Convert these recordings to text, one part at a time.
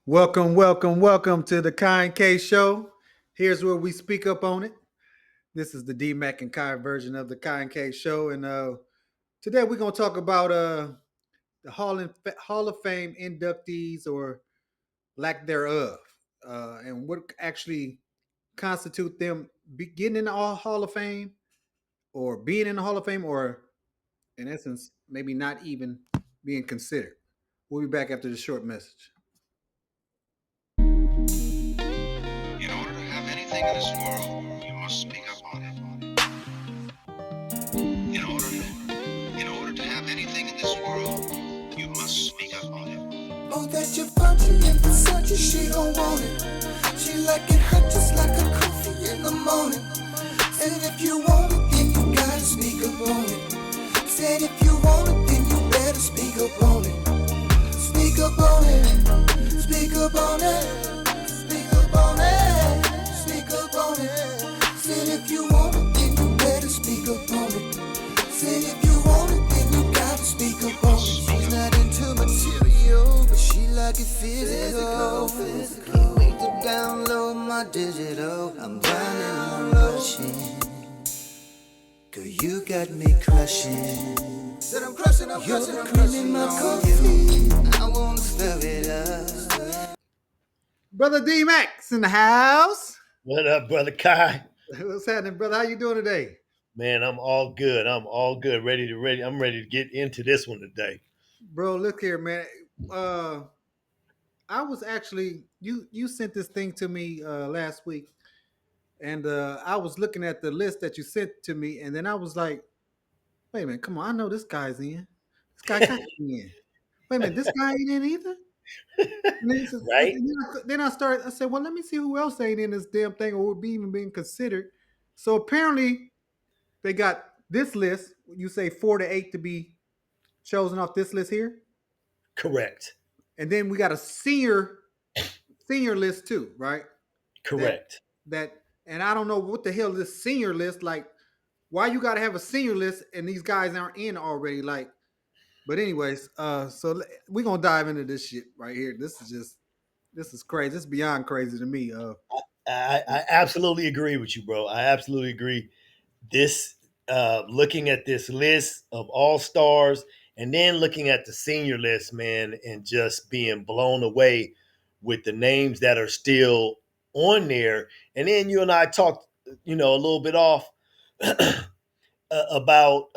Welcome, welcome, welcome to the Kai and K Show. Here's where we speak up on it. This is the D Mac and Kai version of the Kai and K Show, and today we're gonna talk about the Hall of Fame inductees or lack thereof, and what actually constitute them getting in the Hall of Fame or being in the Hall of Fame, or in essence, maybe not even being considered. We'll be back after the short message. In order to have anything in this world, you must speak up on it. In order to have anything in this world, you must speak up on it. Oh, that your Versace and Versace, she don't want it. She like it hot just like a coffee in the morning. And if you want it, then you gotta speak up on it. Said if you want it, then you better speak up on it. Speak up on it. Speak up on it. Speak up on it. Speak up on it. Said if you want it, then you better speak up on it. Said if you want it, then you gotta speak up on it. She's not into material, but she like it physical. Can't wait to download my digital. I'm grinding, I'm rushing. Girl, you got me crushing. Said I'm crushing, I'm crushing in my coffee. I wanna stir it up. Brother D Max in the house. What up, brother Kai? What's happening, brother? How you doing today? Man, I'm all good. I'm all good. I'm ready to get into this one today. Bro, look here, man. Uh I was actually you sent this thing to me last week, and I was looking at the list that you sent to me, and then I was like, wait a minute, come on, I know this guy's in. This guy got to be in. Wait a minute, this guy ain't in either. And then, Right? then I started. I said, well, let me see who else ain't in this damn thing or would be even being considered. So apparently, they got this list. You say 4 to 8 to be chosen off this list here, Correct. and then we got a senior list too, right? That Correct. that and I don't know what the hell this senior list like. Why you got to have a senior list and these guys aren't in already? Like, but anyways, we're gonna dive into this shit right here. This is crazy. This is beyond crazy to me. I absolutely agree with you, bro. I absolutely agree. This looking at this list of all stars and then looking at the senior list, man, and just being blown away with the names that are still on there. And then you and I talked, a little bit off about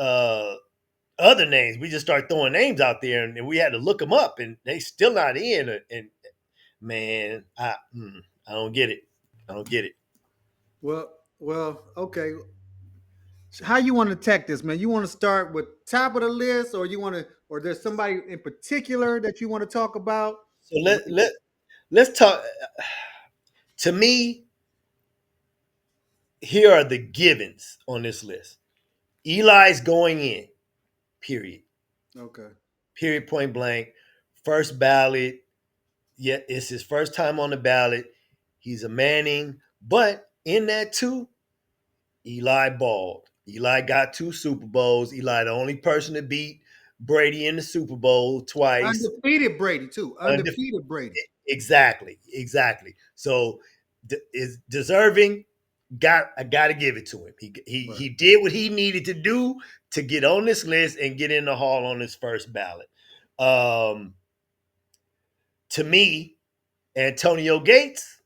other names. We just start throwing names out there, and we had to look them up, and they still not in. And man, I don't get it. I don't get it. Well, okay. How you want to attack this, man? You want to start with top of the list, or you want to, or there's somebody in particular that you want to talk about? So let's talk. To me, here are the givens on this list. Eli's going in. Period. Okay. Period. Point blank. First ballot. Yeah, it's his first time on the ballot. He's a Manning, but in that too, Eli balled. Eli got two Super Bowls. Eli, the only person to beat Brady in the Super Bowl twice. Undefeated Brady too. Undef- Undefeated Brady. exactly, exactly. So is deserving. I got to give it to him. Right. He did what he needed to do to get on this list and get in the hall on his first ballot. Um, to me, Antonio Gates,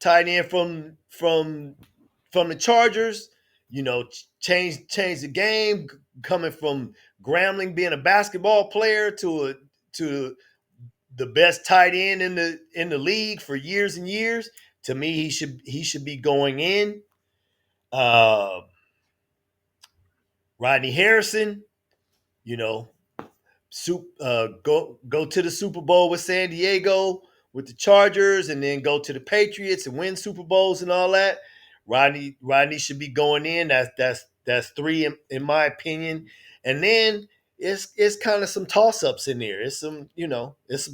tight end from the Chargers. Change the game, coming from Grambling being a basketball player to the best tight end in the league for years and years. To me, he should be going in. Uh, Rodney Harrison, you know, go to the Super Bowl with San Diego with the Chargers, and then go to the Patriots and win Super Bowls and all that. Rodney should be going in. That's three in my opinion. And then it's kind of some toss ups in there. It's some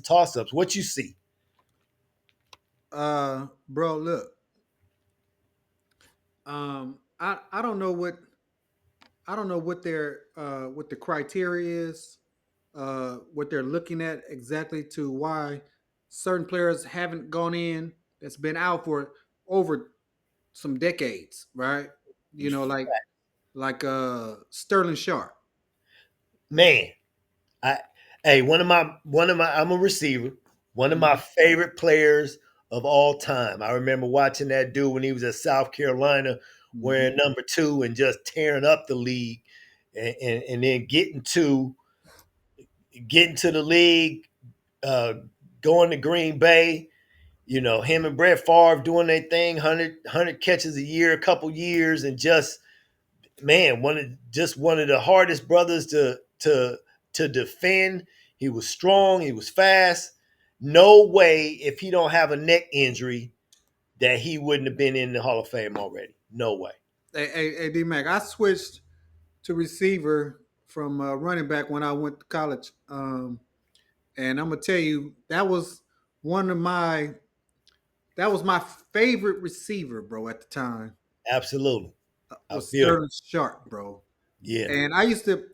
toss ups. What you see? Bro, look. I don't know what their what the criteria is, what they're looking at exactly to why. certain players haven't gone in that's been out for over some decades, right? You know, like Sterling Sharp. Man, I hey, one of my I'm a receiver. One of my Mhm. favorite players of all time. I remember watching that dude when he was at South Carolina Mhm. wearing number 2 and just tearing up the league and then getting to the league, uh, going to Green Bay, him and Brett Favre doing their thing, 100 catches a year, a couple years, and just man, one of the hardest brothers to defend. He was strong. He was fast. No way if he don't have a neck injury that he wouldn't have been in the Hall of Fame already. No way. Hey, D Mac, I switched to receiver from running back when I went to college, and I'm gonna tell you one of my that was my favorite receiver, bro, at the time. Absolutely. I Was feel you. Sterling Sharp, bro. Yeah. And I used to,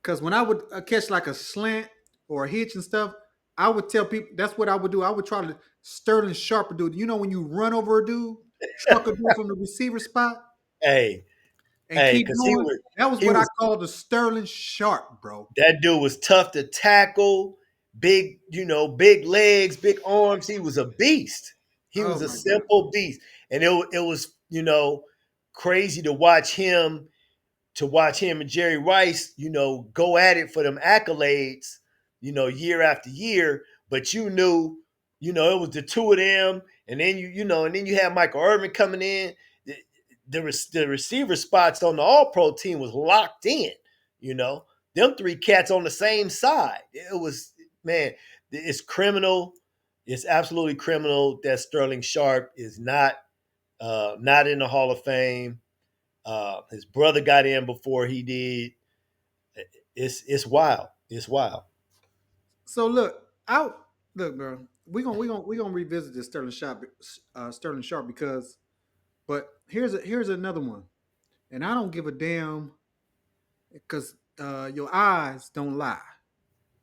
because when I would catch like a slant or a hitch and stuff, I would tell people that's what I would do. I would try to Sterling Sharp a dude. You know when you run over a dude, truck a dude from the receiver spot Hey, and hey, keep because he going. was That was he what I was called the Sterling Sharp, bro. that dude was tough to tackle, big, big legs, big arms. He was a beast. He Oh was a my god. simple beast. And it was, crazy to watch him and Jerry Rice, go at it for them accolades, year after year. But it was the two of them, and then you had Michael Irvin coming in. The receiver spots on the All Pro team was locked in. You know, them three cats on the same side. It was man, it's criminal. It's absolutely criminal that Sterling Sharp is not in the Hall of Fame. His brother got in before he did. It's wild. It's wild. So look, bro. We gonna revisit this Sterling Sharp because, but here's another one, and I don't give a damn because your eyes don't lie.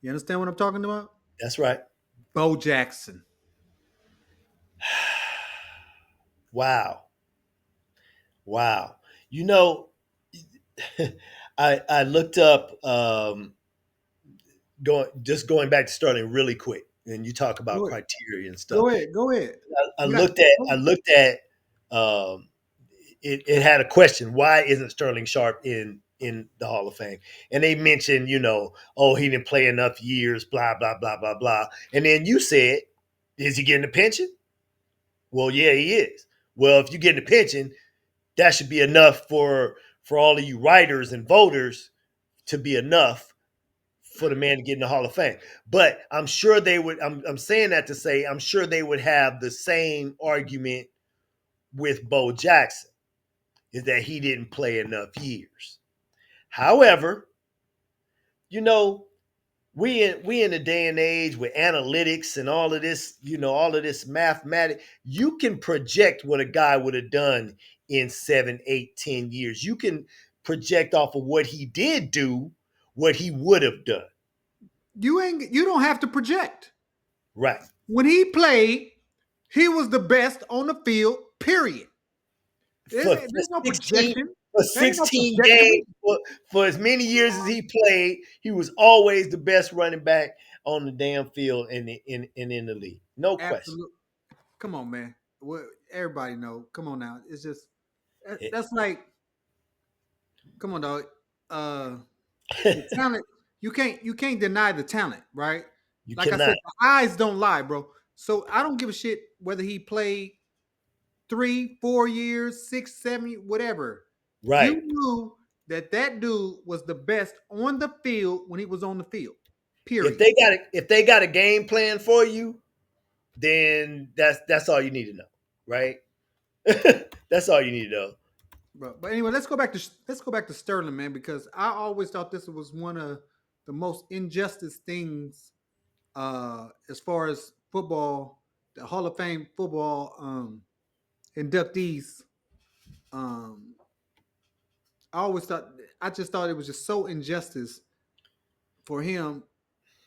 You understand what I'm talking about? That's right. Bo Jackson. Wow. Wow. You know, I looked up going back to Sterling really quick, and you talk about Go ahead. criteria and stuff. Go ahead. I You got looked at I looked at it had a question: why isn't Sterling Sharp in the Hall of Fame? And they mentioned, oh, he didn't play enough years, blah blah blah blah blah. And then you said, is he getting a pension? Well, yeah, he is. Well, if you're getting a pension, that should be enough for all of you writers and voters to be enough for the man to get in the Hall of Fame. But I'm sure they would. I'm saying that to say I'm sure they would have the same argument with Bo Jackson, is that he didn't play enough years. However, you know, we in a day and age with analytics and all of this mathematics. You can project what a guy would have done in 7, 8, 10 years. You can project off of what he did do, what he would have done. you don't have to project. Right. When he played, he was the best on the field. Period. For, for There's no 16 projection. for There ain't no 16 projecting. games, for as many years as he played, he was always the best running back on the damn field in the league. No question. Absolutely. Come on, man. What everybody know. Come on now. It's just It- that's like, come on, dog. Uh, the talent. You can't deny the talent, right? you Like I said, cannot. the eyes don't lie, bro. So I don't give a shit whether he played 3, 4 years, 6, 7, whatever. You Right. knew that dude was the best on the field when he was on the field. If Period. they got a game plan for you, then that's all you need to know, right? That's all you need to know. But anyway, let's go back to Sterling, man, because I always thought this was one of the most injustice things as far as football, the Hall of Fame football inductees. Um, I always thought I just thought it was just so injustice for him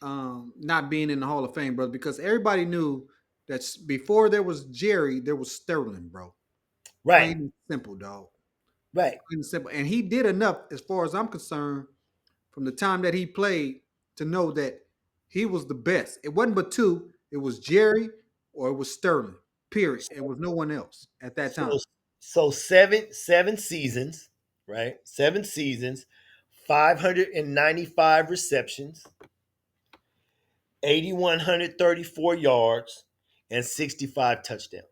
not being in the Hall of Fame, brother, because everybody knew that before there was Jerry, there was Sterling, bro. Right, Plain and simple, dog. right. Plain and simple. And he did enough, as far as I'm concerned, from the time that he played to know that he was the best. It wasn't but two. It was Jerry or it was Sterling. Period. It was no one else at that So time. so seven seasons, right? 7 seasons, 595 receptions, 8,134 yards, and 65 touchdowns.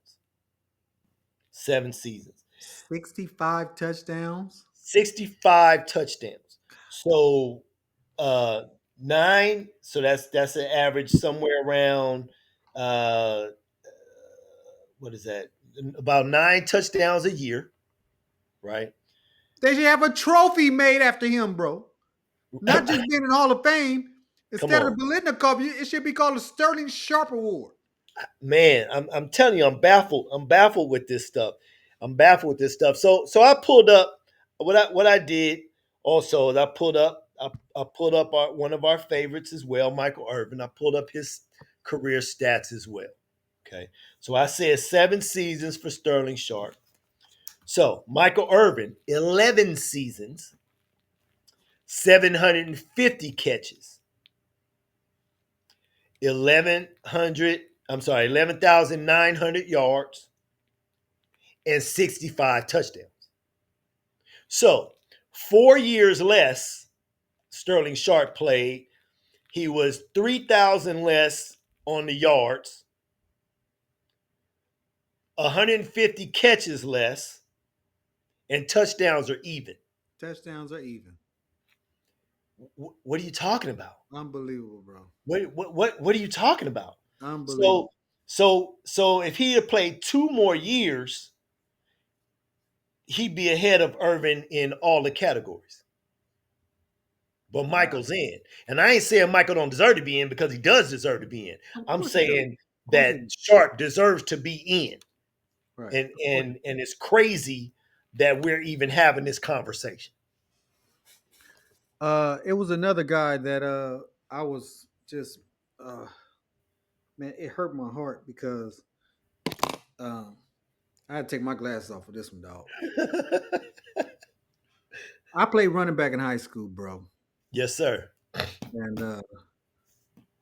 7 seasons. 65 touchdowns. 65 touchdowns. So uh 9, so that's an average somewhere around uh what is that? About 9 touchdowns a year, right? They should have a trophy made after him, bro. Not just being in the Hall of Fame. Come Instead of on. the Biletnikoff, it should be called a Sterling Sharp Award. Man, I'm telling you, I'm baffled. I'm baffled with this stuff. I'm baffled with this stuff. So I pulled up what I did also is I pulled up one of our favorites as well, Michael Irvin. I pulled up his career stats as well. Okay. So I said 7 seasons for Sterling Sharp. So Michael Irvin, 11 seasons, 750 catches, 11,900 yards, and 65 touchdowns. So 4 years less Sterling Sharp played. He was 3,000 less on the yards, 150 catches less, and touchdowns are even. Touchdowns are even. What are you talking about? Unbelievable, bro. What are you talking about? Unbelievable. So if he had played 2 more years, he'd be ahead of Irvin in all the categories. But Michael's in. And I ain't saying Michael don't deserve to be in because he does deserve to be in. Of I'm course he does. saying Of course he that does. Sharp deserves to be in. Right. And it's crazy that we're even having this conversation. It was another guy that I was just man, it hurt my heart because um I had to take my glasses off for this one, dog. I played running back in high school, bro. Yes, sir. And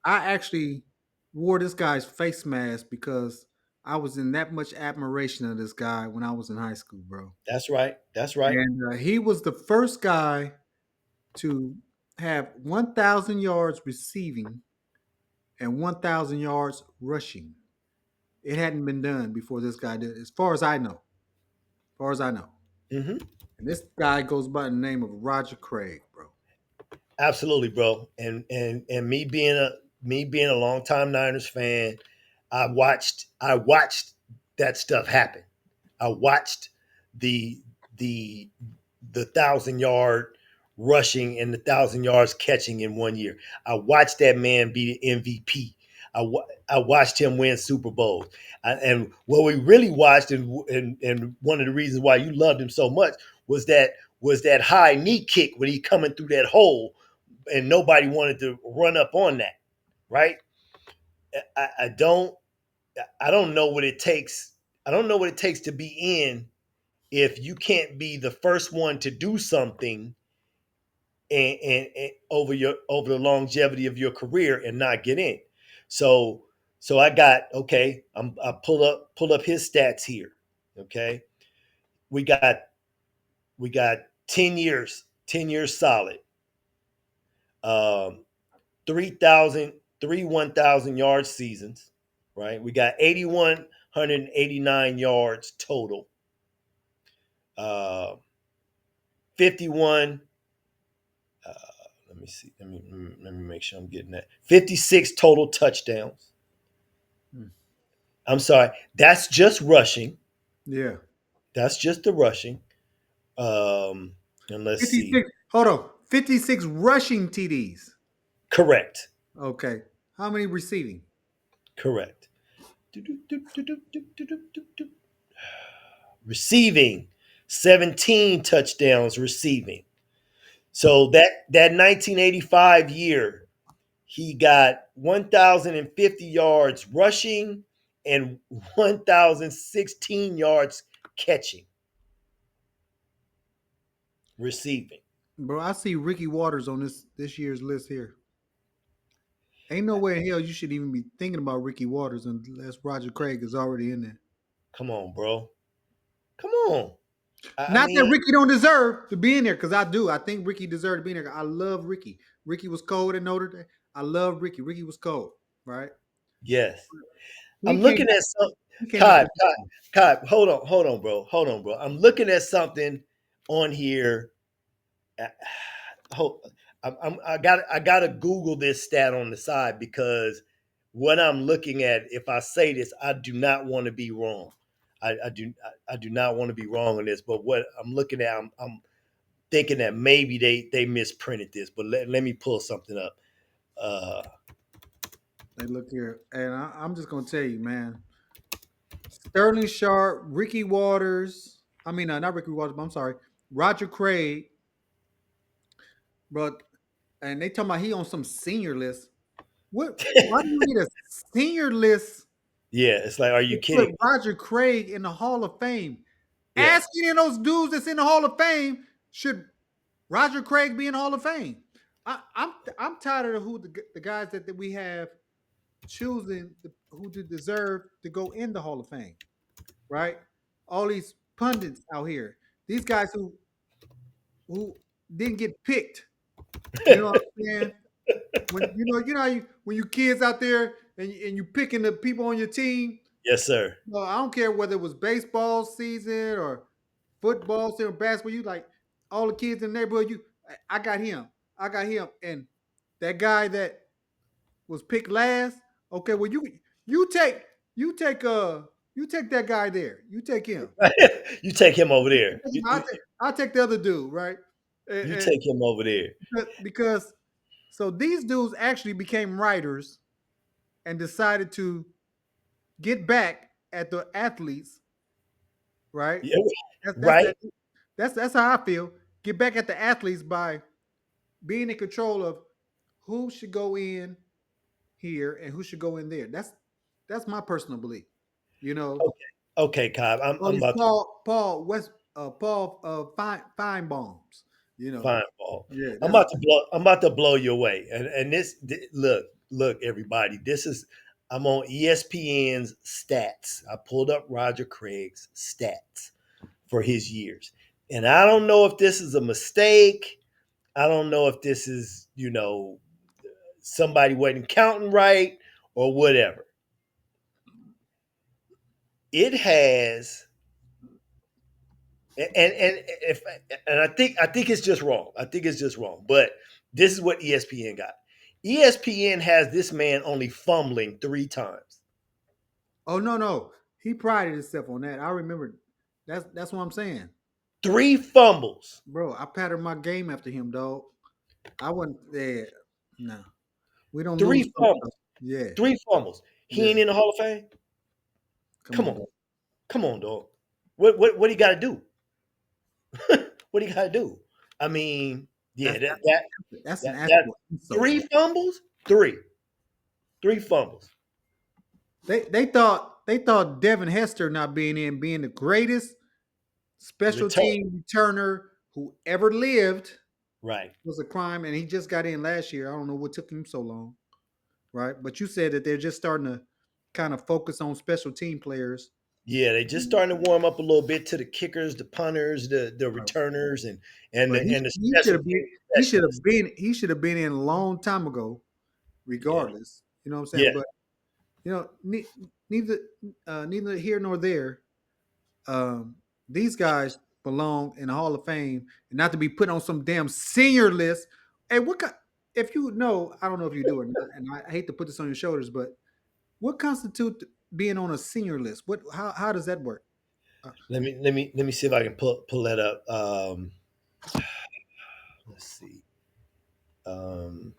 I actually wore this guy's face mask because I was in that much admiration of this guy when I was in high school, bro. That's right. That's right. And he was the first guy to have 1,000 yards receiving and 1,000 yards rushing. It hadn't been done before this guy did, as far as I know. As far as I know. Mm-hmm. And this guy goes by the name of Roger Craig, bro. Absolutely, bro. And me being a longtime Niners fan, I watched that stuff happen. I watched the the 1,000 yard rushing and the 1,000 yards catching in one year. I watched that man be the MVP. I watched him win Super Bowls. And what we really watched, and one of the reasons why you loved him so much was that high knee kick when he coming through that hole, and nobody wanted to run up on that, right? I don't know what it takes. I don't know what it takes to be in if you can't be the first one to do something and over the longevity of your career and not get in. So I got okay. I pulled up his stats here. Okay, we got 10 years solid. 3,000 1,000 yard seasons. Right, we got 8,189 yards total. 51. Let me see. Let me make sure I'm getting that. 56 total touchdowns. I'm sorry. That's just rushing. Yeah. That's just the rushing. And let's 56, see. hold on. 56 rushing TDs. Correct. Okay. How many receiving? Correct. Receiving 17 touchdowns receiving. So that 1985 year, He got 1,050 yards rushing and 1,016 yards catching, receiving. Bro, I see Ricky Waters on this year's list here. Ain't no way in hell you should even be thinking about Ricky Waters unless Roger Craig is already in there. Come on, bro. Come on. I Not that mean, Ricky don't deserve to be in there, because I do. I think Ricky deserved to be in there. I love Ricky. Ricky was cold at Notre Dame. I love Ricky. Ricky was cold, right? yes. He I'm came looking back. at some. He came back. Cod, hold on, bro. Hold on, bro. I'm looking at something on here. Uh, Hold, I gotta Google this stat on the side because what I'm looking at, if I say this, I do not want to be wrong. I do not want to be wrong on this. But what I'm looking at, I'm thinking that maybe they misprinted this. But let me pull something up. Uh, Hey, look here, and I'm just gonna tell you, man. Sterling Sharp, Ricky Waters. I mean, not Ricky Waters, but I'm sorry, Roger Craig. But and they talking about he on some senior list. What? Why do you need a senior list yeah, it's like, are you to put kidding? Roger Craig in the Hall of Fame? Yeah, Ask any of those dudes that's in the Hall of Fame, should Roger Craig be in the Hall of Fame? I'm tired of the guys that we have choosing who deserve to go in the Hall of Fame, right? All these pundits out here, these guys who didn't get picked. You know what I'm saying? When you kids out there and you picking the people on your team. yes, sir. No, I don't care whether it was baseball season or football season or basketball. You like all the kids in the neighborhood. I got him. I got him. And that guy that was picked last. Okay, well you take you take you take that guy there. You take him. You take him over there. I'll take the other dude, right? You And take him over there. because so these dudes actually became writers and decided to get back at the athletes, right? Yeah, That's that's right. that, that's how I feel. Get back at the athletes by being in control of who should go in here and who should go in there. That's my personal belief. You know, Okay, okay, Cobb. all I'm these about to Paul fine bombs. You know, find Paul. yeah, I'm that's about to blow. I'm about to blow your way. And look, everybody. This is. I'm on ESPN's stats. I pulled up Roger Craig's stats for his years, and I don't know if this is a mistake. I don't know if this is somebody wasn't counting right or whatever. It has and if and I think it's just wrong. I think it's just wrong. But this is what ESPN got. ESPN has this man only fumbling 3 times. oh no. He prided himself on that. I remember that's what I'm saying. 3 fumbles. Bro, I patterned my game after him, dog. I wasn't there. No. We don't Three lose. fumbles. Yeah. 3 fumbles. He Yeah. ain't in the Hall of Fame. Come Come on, on. dog. Come on, dog. What do you gotta do? What do you gotta do? I mean, yeah, That's that's an that actual insult. 3 fumbles? Three fumbles. They thought Devin Hester not being the greatest special Return. team returner who ever lived Right. was a crime, and he just got in last year. I don't know what took him so long, right? But you said that they're just starting to kind of focus on special team players. Yeah, they just starting to warm up a little bit to the kickers, the punters, the Right. returners, and But the he should special have team been specialists. he should have been in a long time ago, Yeah, regardless. You know what I'm saying? yeah. But neither neither here nor there. Um, these guys belong in the Hall of Fame, and not to be put on some damn senior list. Hey, what kind? If you know, I don't know if you do or not, and I hate to put this on your shoulders, but what constitutes being on a senior list? What? How does that work? Uh, Let me see if I can pull that up. Let's see. Um,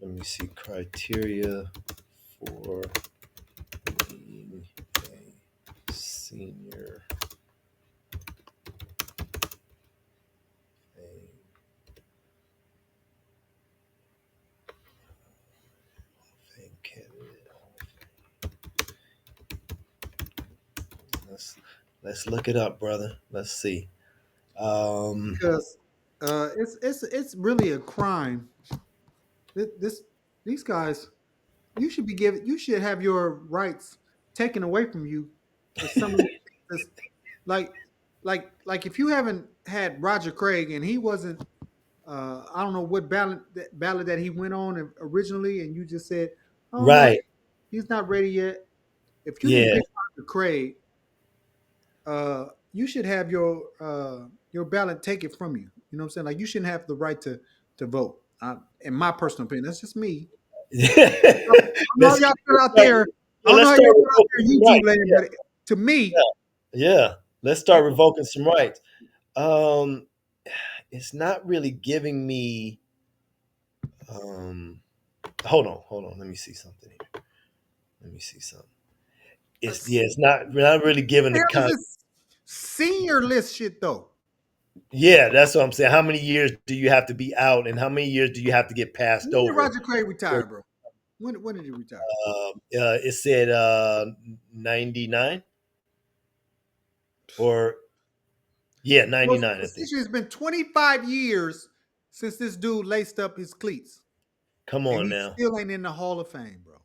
Let me see criteria for being a senior. Let's look it up, brother. Let's see. Because it's really a crime. This these guys, you should have your rights taken away from you for some of these things. Like like if you haven't had Roger Craig and he wasn't I don't know what ballot that he went on originally, and you just said, "Oh no, Right. he's not ready yet." If you didn't Yeah. pick Roger Craig, you should have your ballot taken from you. You know what I'm saying? Like you shouldn't have the right to vote. In my personal opinion, that's just me. I know let's, y'all put out start, there. I yeah, don't know let's how start y'all put out revoking there some YouTube rights. land, but to me, Yeah. Let's start revoking some rights. Um, it's not really giving me. Um, hold on. Let me see something here. Let me see something. It's not. We're not really giving the the hell is con. this senior list shit though? Yeah, that's what I'm saying. How many years do you have to be out, and how many years do you have to get passed When did over? Roger Craig retire, bro? When did he retire? It said 99 or yeah, Well, 99. I think. essentially, it's been 25 years since this dude laced up his cleats, Come and on he now. still ain't in the Hall of Fame, bro.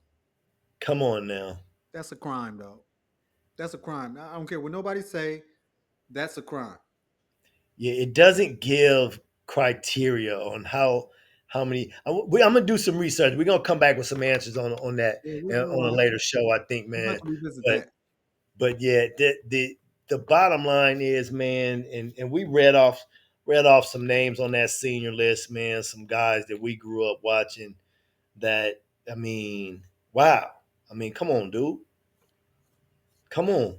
Come on now. That's a crime, dog. That's a crime. I don't care what nobody say. That's a crime. Yeah, it doesn't give criteria on how many. I'm gonna do some research. We're gonna come back with some answers on that Yeah, on a later show. I think, we'll have man. to revisit But that. but yeah, the bottom line is, man, and we read off some names on that senior list, man. Some guys that we grew up watching. That I mean, wow. I mean, come on, dude. Come on.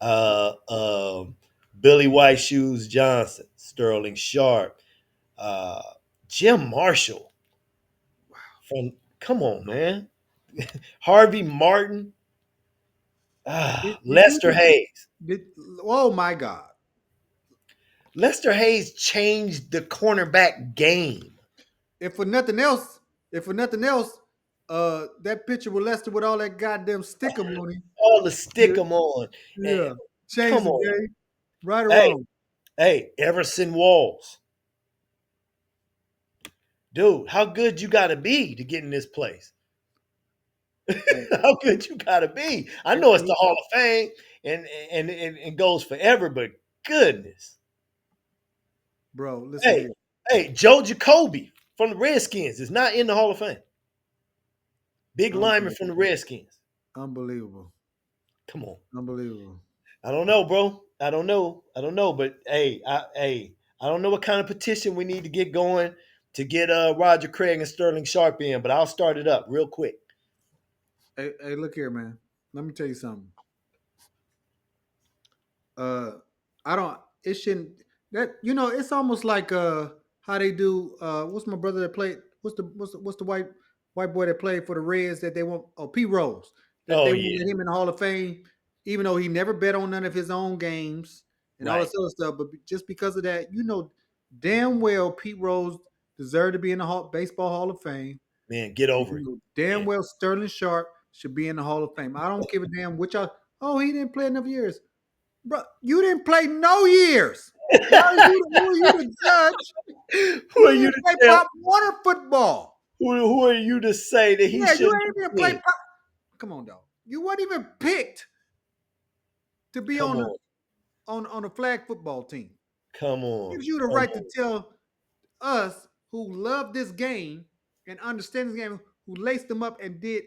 uh, um, Billy White Shoes Johnson, Sterling Sharp, uh, Jim Marshall from. Come on, man. Harvey Martin, Did you Lester Hayes. did? Oh my God! Lester Hayes changed the cornerback game. If for nothing else, if for nothing else, that picture with Lester with all that goddamn stickum on him. All the stick Yeah, 'em on. And, yeah. Changed come the on. game, right or Hey, wrong. hey, Everson Walls. Dude, how good you got to be to get in this place? Hey, How good you got to be? I hey, know it's hey, the Hall of Fame and goes forever, but goodness. bro, listen Hey, here. hey, Joe Jacoby from the Redskins is not in the Hall of Fame. Big lineman Unbelievable. from the Redskins. Unbelievable. Come on. Unbelievable. I don't know, bro. I don't know. I don't know, but I don't know what kind of petition we need to get going to get Roger Craig and Sterling Sharp in, but I'll start it up real quick. Hey, look here, man. Let me tell you something. I don't. It shouldn't. That it's almost like how they do. What's my brother that played? What's the white boy that played for the Reds that they want? Oh, P Rose. That Oh they yeah, wanted him in the Hall of Fame, even though he never bet on none of his own games and all right, this other stuff. But just because of that, damn well Pete Rose deserved to be in the Baseball Hall of Fame. man. Get over it, Damn man. well Sterling Sharp should be in the Hall of Fame. I don't give a damn which y'all. Oh, he didn't play enough years. Bro, you didn't play no years. Who are you to judge? Who You are you didn't to play tell? Pop Warner football. Who are you to say that he Yeah, you shouldn't ain't even be play in? pop. Come on, dog. You weren't even picked to be Come on the on, on a flag football team. come on, Gives you the come right to on. tell us who love this game and understand this game, who laced them up and did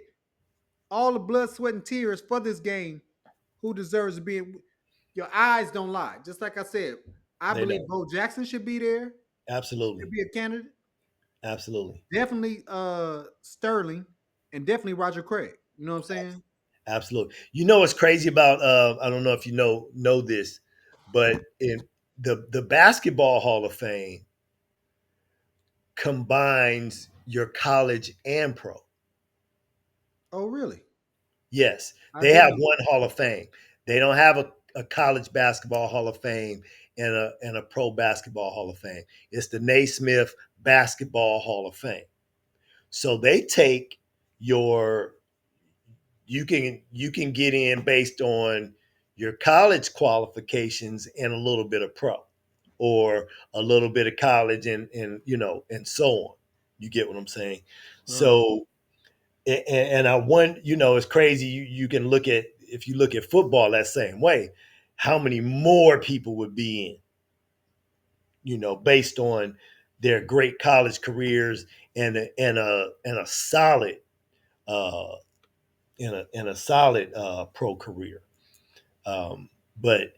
all the blood, sweat, and tears for this game, who deserves to be in. Your eyes don't lie. Just like I said, I They believe don't. Bo Jackson should be there. Should Absolutely, be a candidate. absolutely, Definitely Sterling and definitely Roger Craig. You know what I'm saying? absolutely. You know what's crazy about? I don't know if you know this, but in the Basketball Hall of Fame combines your college and pro. Oh, really? Yes, I they didn't have know. one Hall of Fame. They don't have a college basketball Hall of Fame and a pro basketball Hall of Fame. It's the Naismith Basketball Hall of Fame. So they take your you can get in based on your college qualifications and a little bit of pro, or a little bit of college and and so on. You get what I'm saying? Right. So and I want, it's crazy. You can look at, if you look at football that same way, how many more people would be in, based on their great college careers and a solid uh and a solid pro career. But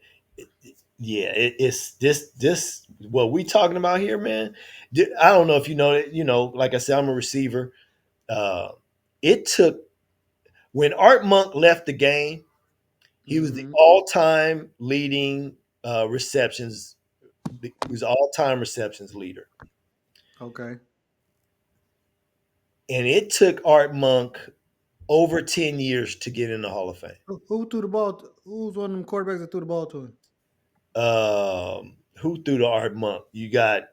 yeah, it's this what we talking about here, man. I don't know if you know that. Like I said, I'm a receiver. Uh, it took when Art Monk left the game, he was the Mm-hmm. all-time leading receptions. He was all-time receptions leader, Okay. and it took Art Monk over 10 years to get in the Hall of Fame. Who threw the ball? Who was one of them quarterbacks that threw the ball to him? Who threw to Art Monk? You got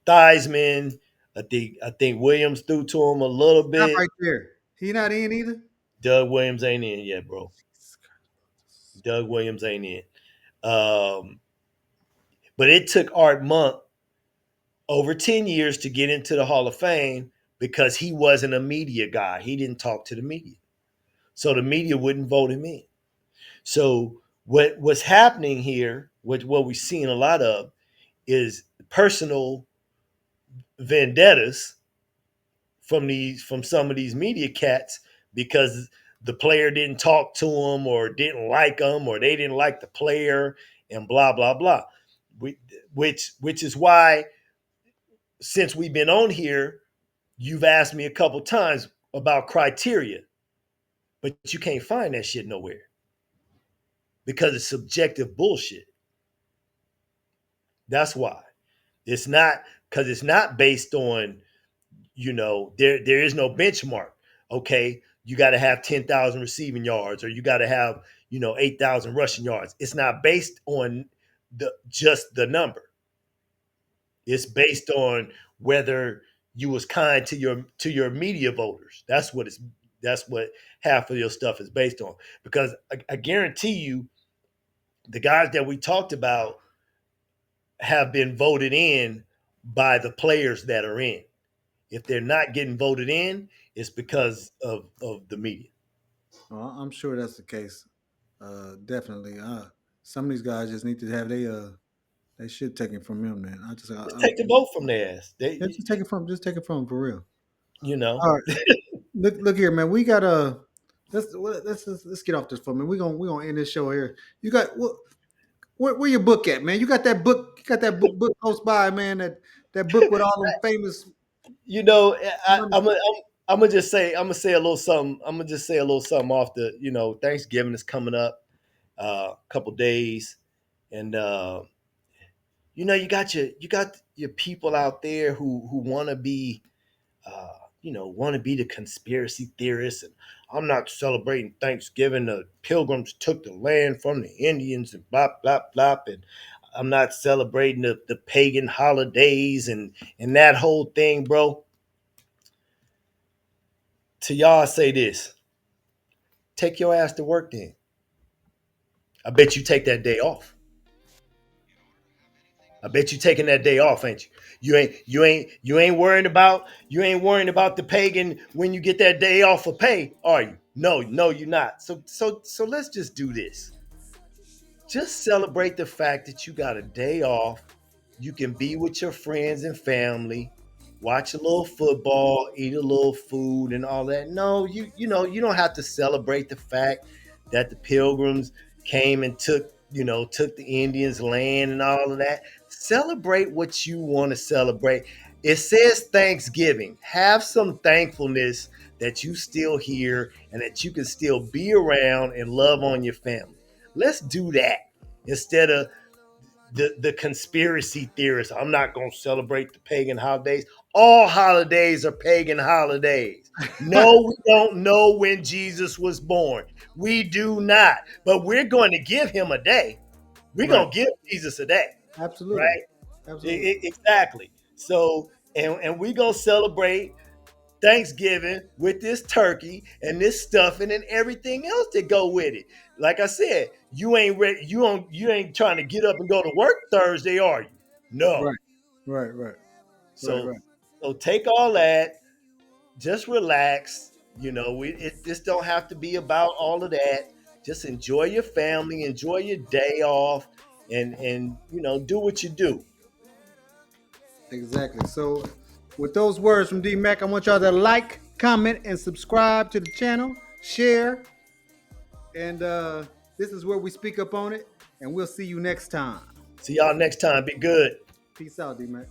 Theismann. I think Williams threw to him a little Stop bit. right there. He not in either. Doug Williams ain't in yet, bro. Doug Williams ain't in. Um, but it took Art Monk over 10 years to get into the Hall of Fame because he wasn't a media guy. He didn't talk to the media. So the media wouldn't vote him in. So what's happening here, what we're seeing a lot of, is personal vendettas from some of these media cats because the player didn't talk to them or didn't like them or they didn't like the player and blah blah blah. Which is why, since we've been on here, you've asked me a couple times about criteria, but you can't find that shit nowhere because it's subjective bullshit. That's why. It's not, because it's not based on, there is no benchmark. Okay, you got to have 10,000 receiving yards or you got to have, 8,000 rushing yards. It's not based on just the number. It's based on whether you was kind to your media voters. That's what half of your stuff is based on. Because I guarantee you, the guys that we talked about have been voted in by the players that are in. If they're not getting voted in, it's because of the media. Well, I'm sure that's the case. Definitely. Some of these guys just need to have they shit taken from him, man. Just take the vote from their ass. Yeah, just take it from him for real. You know, All right, look here, man. We got let's get off this for a minute. We gonna end this show here. You got where your book at, man? You got that book? You got that book close by, man? That book with all them famous. you know, Money. I'm gonna just say, I'm gonna say a little something. I'm gonna just say a little something off the, Thanksgiving is coming up, a couple days, and you got your people out there who want to be, want to be the conspiracy theorists. And I'm not celebrating Thanksgiving. The Pilgrims took the land from the Indians and blah blah blah. And I'm not celebrating the pagan holidays and that whole thing, bro. To y'all, I say this: take your ass to work. Then I bet you take that day off. I bet you taking that day off, ain't you? You ain't worrying about the pagan when you get that day off of pay, are you? No, you're not. So let's just do this. Just celebrate the fact that you got a day off. You can be with your friends and family, watch a little football, eat a little food and all that. No, you don't have to celebrate the fact that the pilgrims came and took the Indians' land and all of that. Celebrate what you want to celebrate. It says Thanksgiving. Have some thankfulness that you still here and that you can still be around and love on your family. Let's do that instead of the conspiracy theorists. I'm not going to celebrate the pagan holidays. All holidays are pagan holidays. No, we don't know when Jesus was born. We do not. But we're going to give him a day. We're Right. going to give Jesus a day. Absolutely. Right? Absolutely. Exactly. So, and we're going to celebrate Thanksgiving with this turkey and this stuffing and everything else that go with it. Like I said, you ain't ready. You ain't trying to get up and go to work Thursday, are you? No. Right. Right. Right. Right. So Right. so take all that. Just relax. This don't have to be about all of that. Just enjoy your family, enjoy your day off, and do what you do. Exactly. So, with those words from D Mac, I want y'all to like, comment, and subscribe to the channel. Share, and this is where we speak up on it. And we'll see you next time. See y'all next time. Be good. Peace out, D Mac.